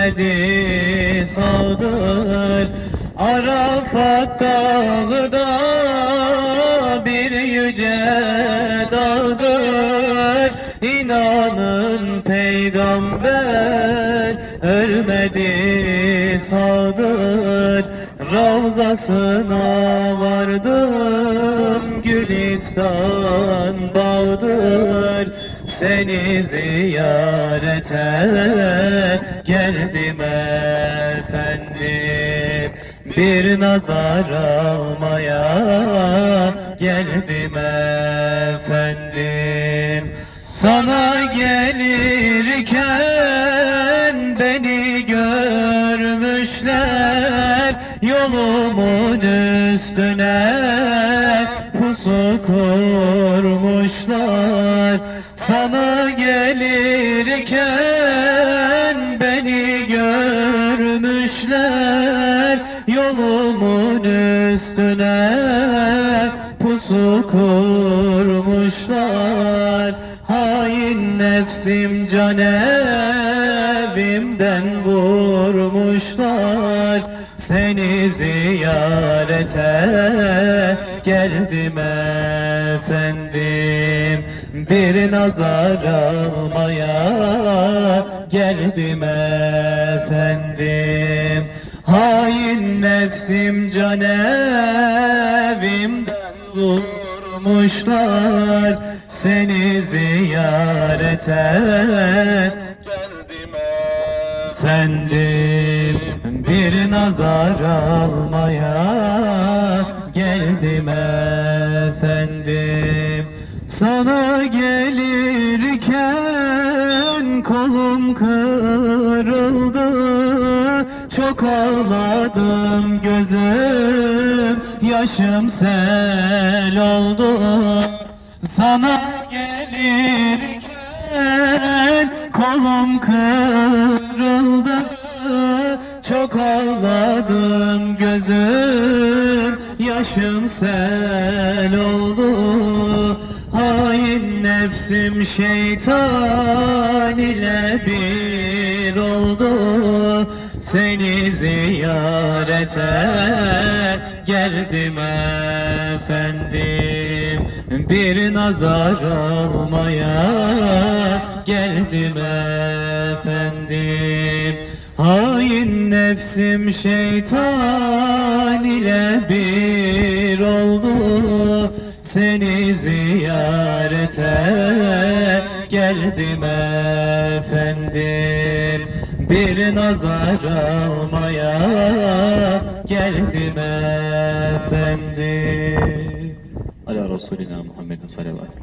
örmedi sağdır. Arafat dağıda bir yüce dağdır. İnanın peygamber ölmedi sağdır. Ravzasına vardım, Gülistan bağdır. Seni ziyarete geldim efendim, bir nazar almaya geldim efendim. Sana gelirken beni görmüşler, yolumun üstüne pusu kurmuşlar. Sana gelirken beni görmüşler, yolumun üstüne pusu kurmuşlar. Hain nefsim can evimden vurmuşlar. Seni ziyarete geldim efendim, bir nazar almaya geldim efendim. Hain nefsim can evimden vurmuşlar. Seni ziyarete geldim efendim, bir nazar almaya geldim efendim. Sana gelirken kolum kırıldı, çok ağladım, gözüm yaşım sel oldu. Sana gelirken kolum kırıldı, çok ağladım, gözüm yaşım sel oldu. Hain nefsim şeytan ile bir oldu. Seni ziyarete geldim efendim, bir nazar almaya geldim efendim. Hain nefsim şeytan ile bir oldu. Seni ziyarete geldim efendim, bir nazar almaya geldim efendim. Ala Resulina Muhammed'in salavatı.